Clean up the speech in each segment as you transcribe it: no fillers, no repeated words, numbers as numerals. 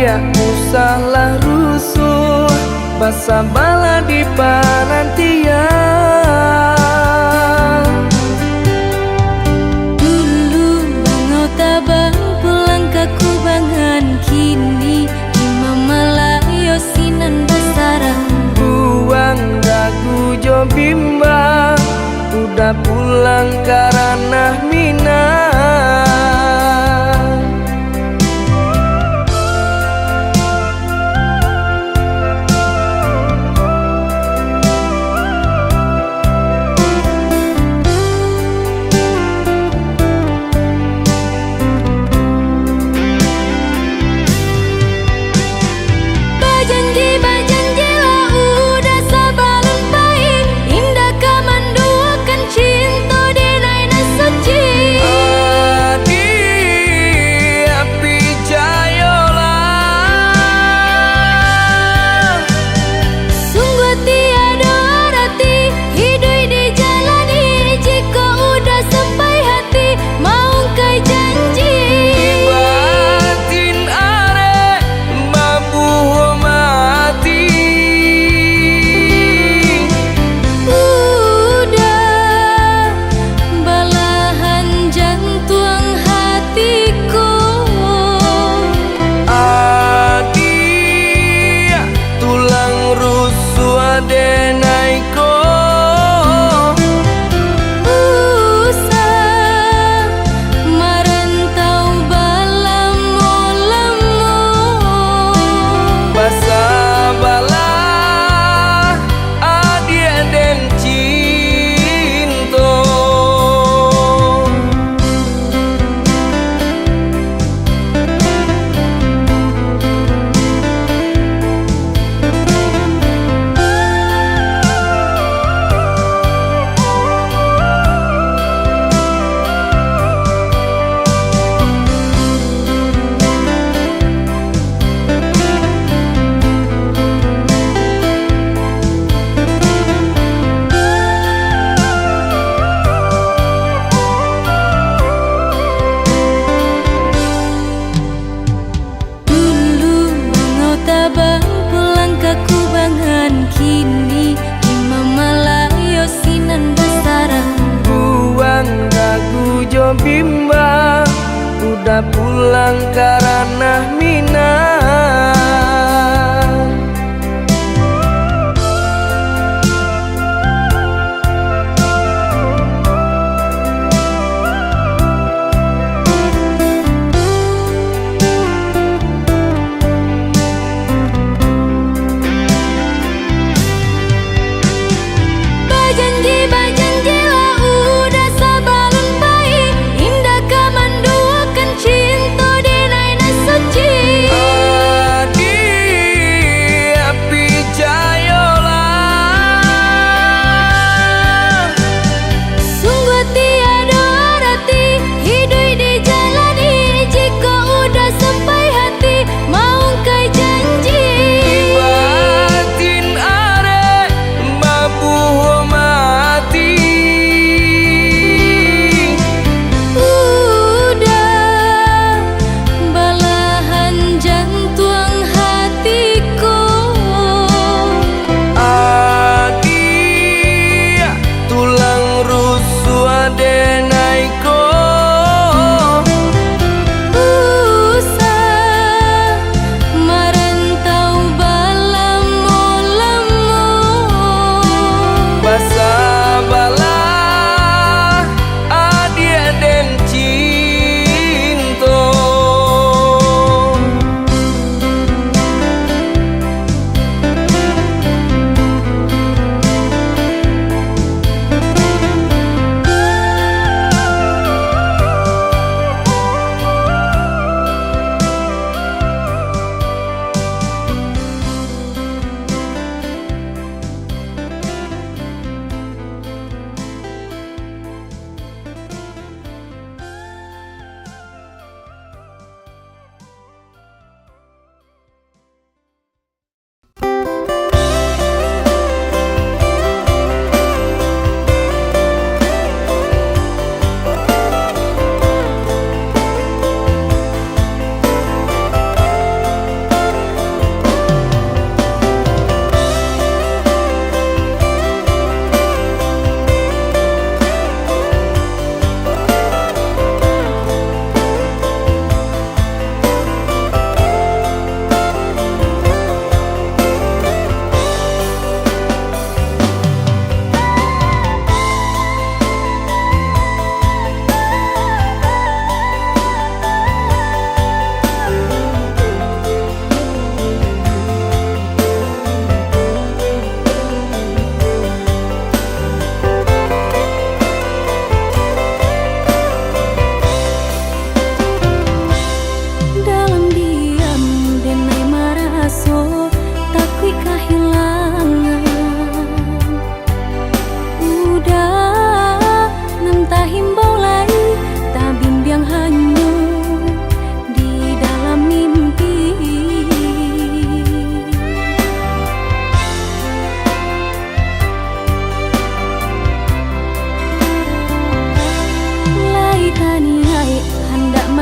dia usahlah rusuh, basa bala di parantian. Dulu bangau tabang pulang ke kubangan, kini imam malayo sinan basarang. Buang dagu jo bimbang, udah pulang karena Minang. Bajanji lah udah sabalan baik, indah kamanduakan cinta denai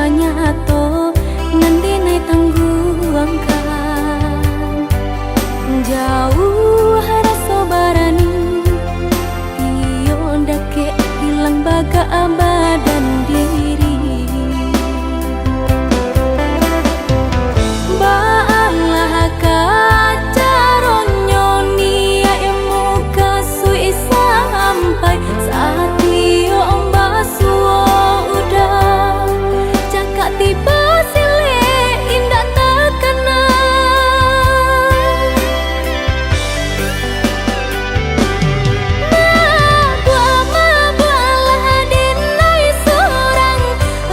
manyato nandinay tangguangkan jauh rasa barani tiyon dake hilang baga abadan diri baalah kacaronyo nia emu kasui sampai saat iyo ombasuo udah cakap tiba sile indah takana mabualah dinai sorang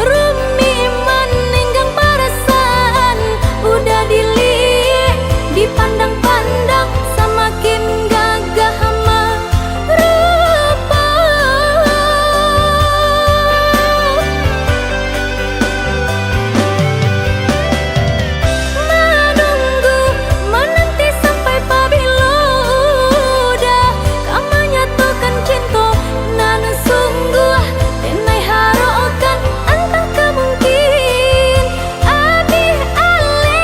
rumi meninggang perasaan udah dipandang-pandang semakin gagah hama rupa menunggu menanti sampai pabilo udah kamu nyatakan cinta nanu sungguh tenai harokan antah kemungkin abih ale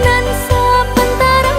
nan sepentara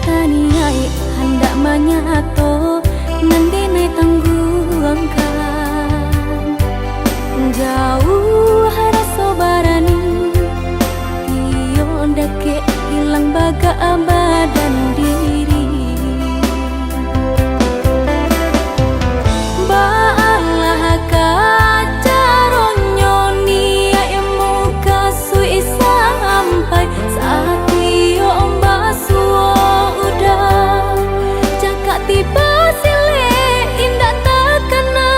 taniai hendak manyato nandinai tangguangkan jauh rasa barani tiyon dake hilang baga abadan diri baalah kacaronyo nia emu kasui sampai saat iyo ombasuo udah cakap tiba sile indah takana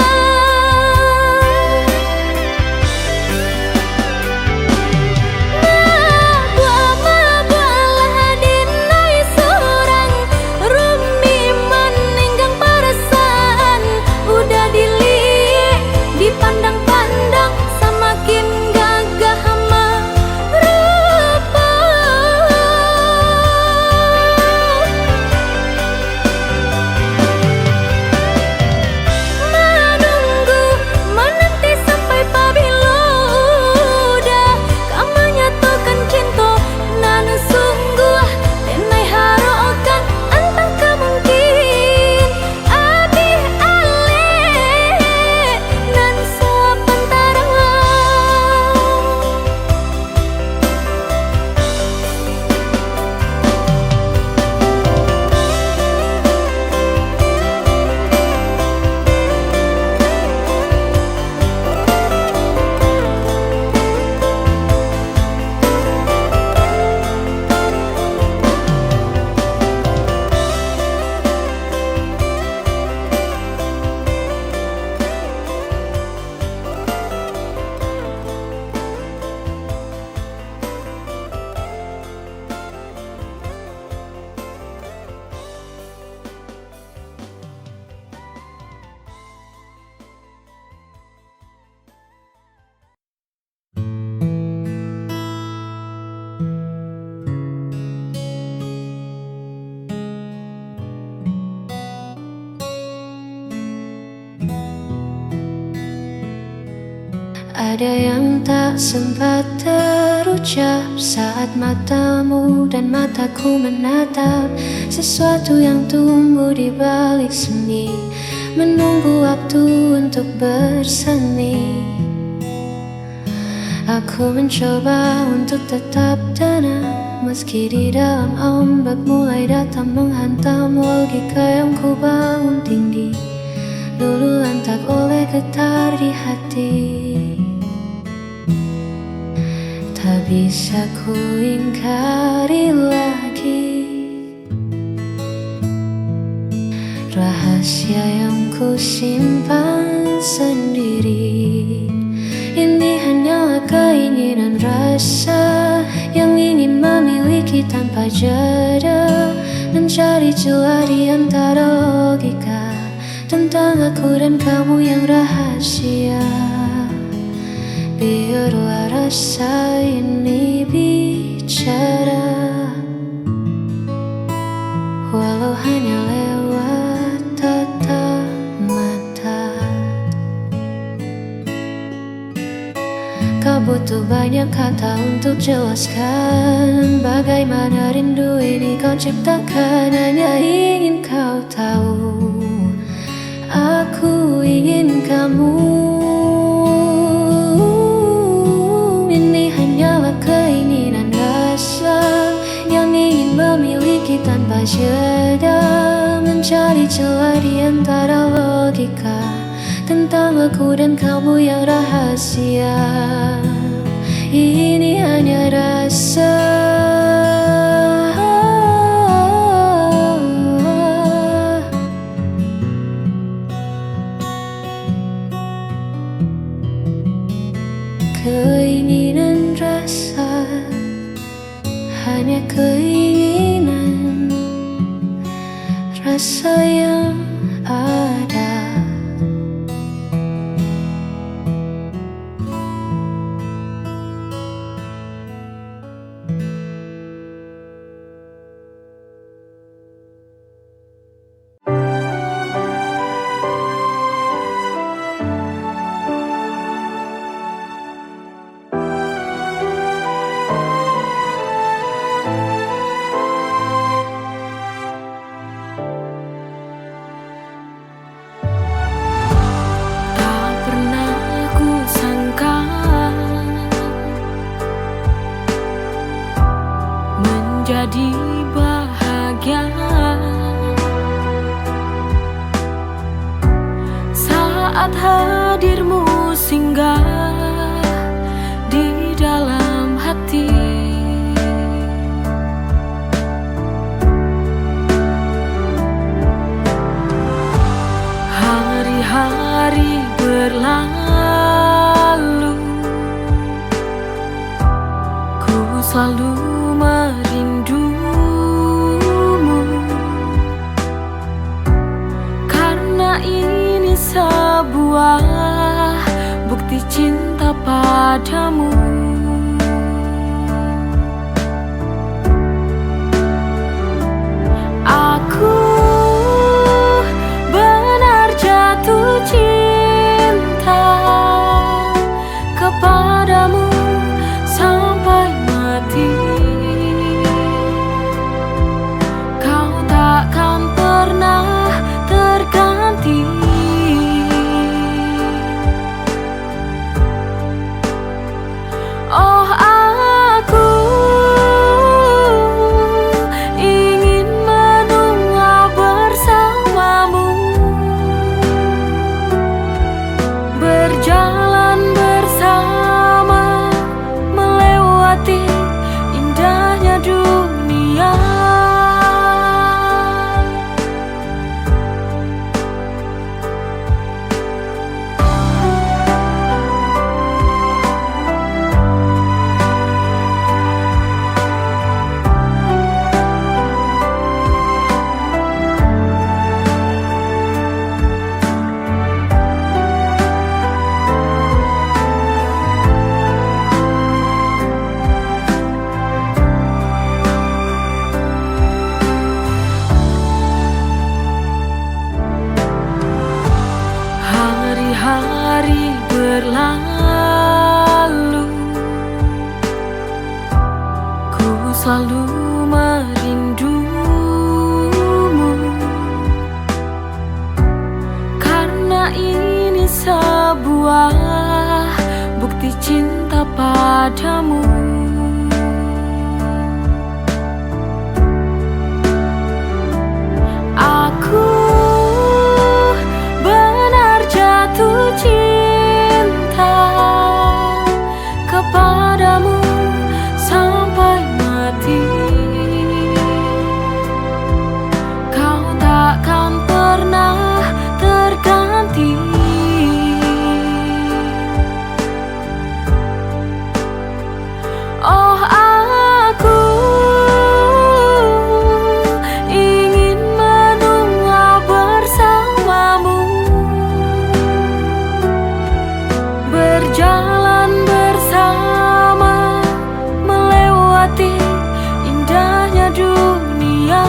mabualah dinai sorang rumi meninggang perasaan udah dipandang-pandang semakin gagah hama rupa menunggu menanti sampai pabilo udah kamu nyatakan cinta nanu sungguh tenai harokan antah kemungkin abih ale nan sepentara ada yang tak sempat terucap saat matamu dan mataku menatap sesuatu yang tumbuh di balik seni menunggu waktu untuk bersemi. Aku mencoba untuk tetap tenang, meski di dalam ombak mulai datang menghantam. Logika yang ku bangun tinggi luluh lantak oleh getar di hati. Tak bisa ku ingkari lagi rahasia yang ku simpan sendiri. Ini hanyalah keinginan rasa yang ingin memiliki tanpa jeda, mencari celah di antara logika tentang aku dan kamu yang rahasia. Biarlah rasa ini bicara, walau hanya lewat tatap mata. Kau butuh banyak kata untuk jelaskan bagaimana rindu ini kau ciptakan. Hanya ingin kau tahu, aku ingin kamu. Ini hanyalah keinginan rasa yang ingin memiliki tanpa jeda, mencari celah di antara logika tentang aku dan kamu yang rahasia. Ini hanya rasa, keinginan rasa, hanya keinginan rasa yang ada. Jadi bahagia saat hadirmu singgah di dalam hati. Hari-hari berlalu, ku selalu merindumu, karena ini sebuah bukti cinta padamu. Aku benar jatuh cinta kepadamu sampai mati. Kau takkan pernah terganti. Oh, aku ingin menunggu bersamamu, berjalan bersama, melewati indahnya dunia. Hari-hari berlalu, ku selalu merindumu, 'Cause padamu. Aku benar jatuh cinta kepadamu sampai mati. Kau takkan pernah terganti. Oh, aku ingin menua bersamamu, berjalan bersama, melewati indahnya dunia.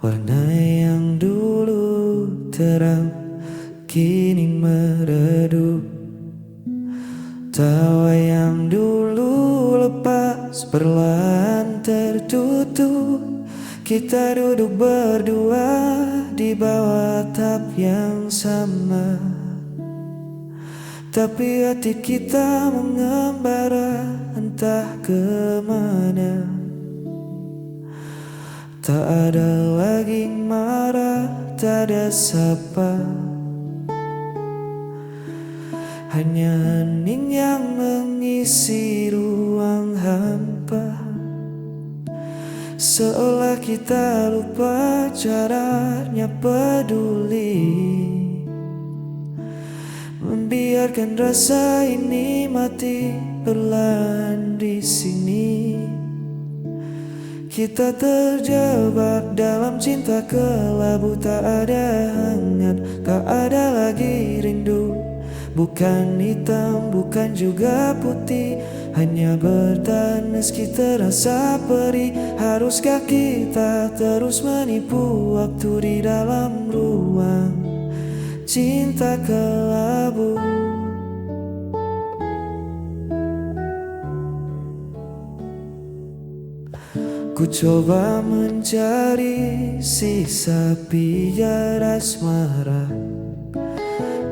Warna yang dulu terang kini meredup, tawa yang dulu lepas perlahan tertutup. Kita duduk berdua di bawah atap yang sama, tapi hati kita mengembara entah kemana. Tak ada lagi marah, tak ada sapa, hanya hening yang mengisi ruang hampa. Seolah kita lupa caranya peduli, membiarkan rasa ini mati perlahan di sini. Kita terjebak dalam cinta kelabu, tak ada hangat, tak ada lagi rindu. Bukan hitam, bukan juga putih, hanya bertahan meski terasa perih. Haruskah kita terus menipu waktu di dalam ruang cinta kelabu? Ku coba mencari sisa pijar asmara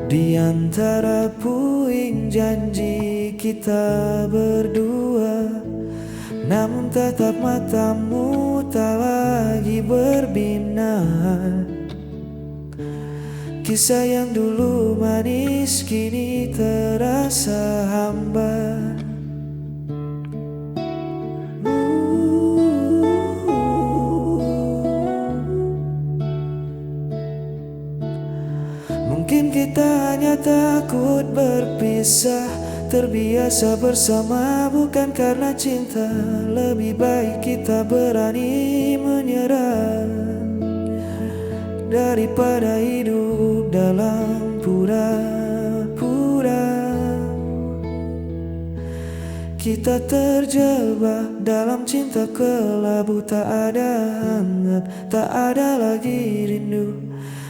di antara puing janji kita berdua, namun tatap matamu tak lagi berbinar. Kisah yang dulu manis kini terasa hambar. Mungkin kita hanya takut berpisah, terbiasa bersama bukan karena cinta. Lebih baik kita berani menyerah daripada hidup dalam pura-pura. Kita terjebak dalam cinta kelabu, tak ada hangat, tak ada lagi rindu.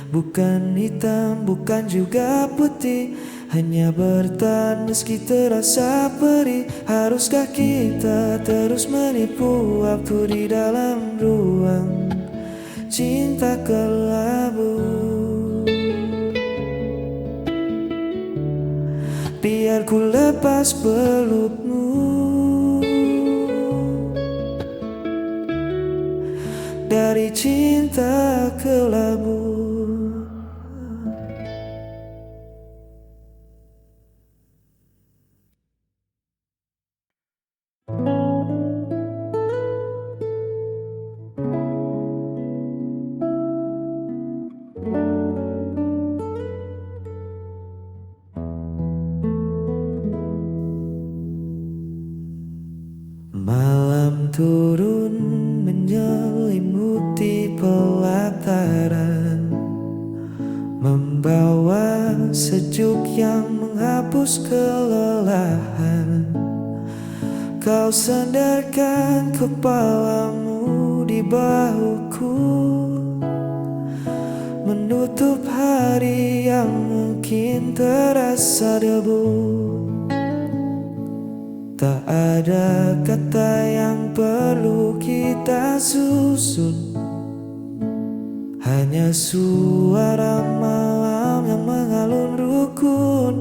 Bukan hitam, bukan juga putih, hanya bertahan meski terasa perih. Haruskah kita terus menipu waktu di dalam ruang cinta kelabu? Biar ku lepas pelukmu, menjadi cinta kelabu. Malam turun menyelimuti pelataran, membawa sejuk yang menghapus kelelahan. Kau sandarkan kepalamu di bahuku, menutup hari yang mungkin terasa debu. Tak ada kata yang perlu kita susun, hanya suara malam yang mengalun rukun.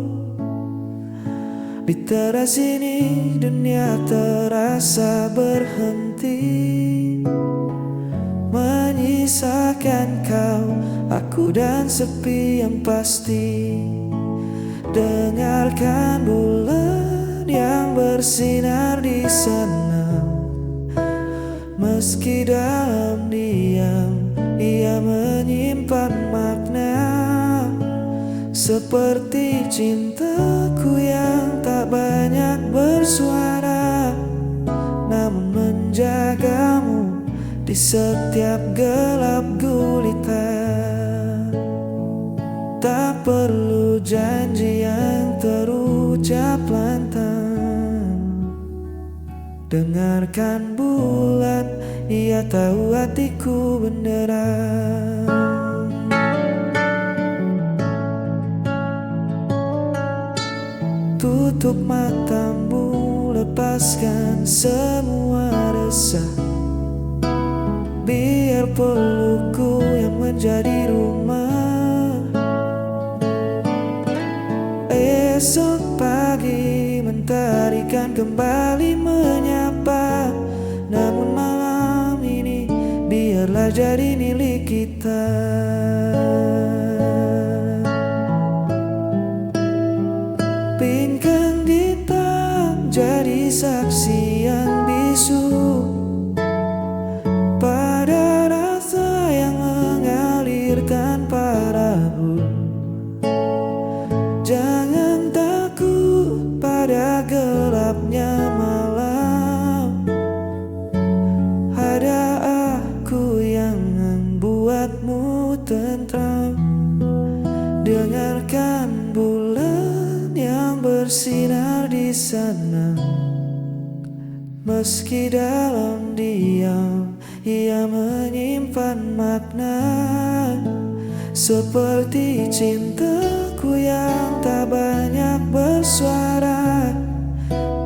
Di teras ini dunia terasa berhenti, menyisakan kau, aku dan sepi yang pasti. Dengarkan bulan yang bersinar di sana, meski dalam diam ia menyimpan makna. Seperti cintaku yang tak banyak bersuara, namun menjagamu di setiap gelap gulita. Tak perlu janji yang terucap lantang. Dengarkan bulan, ia tahu hatiku benderang. Tutup matamu, lepaskan semua resah. Biar pelukku yang menjadi rumah. Esok pagi mentari kan kembali menyapa, namun malam ini biarlah jadi milik kita. Pingkan hitam jadi saksi yang bisu pada rasa yang mengalirkan padamu. Jangan takut pada gelapnya malam, ada aku yang membuatmu tentram. Dengarkan bulan yang bersinar di sana, meski dalam diam ia menyimpan makna. Seperti cintaku yang tak banyak bersuara,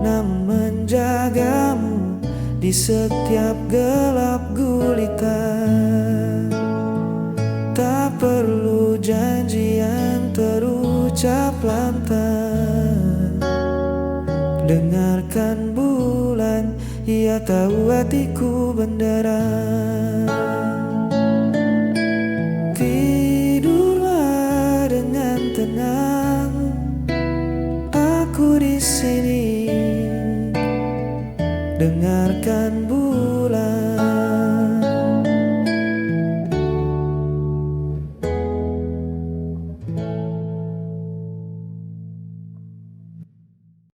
namun menjagamu di setiap gelap gulita. Tak perlu janji yang terucap lantang. Dengarkan bulan, ia tahu hatiku benderang. Tidurlah dengan tenang, aku di sini. Dengarkan bulan,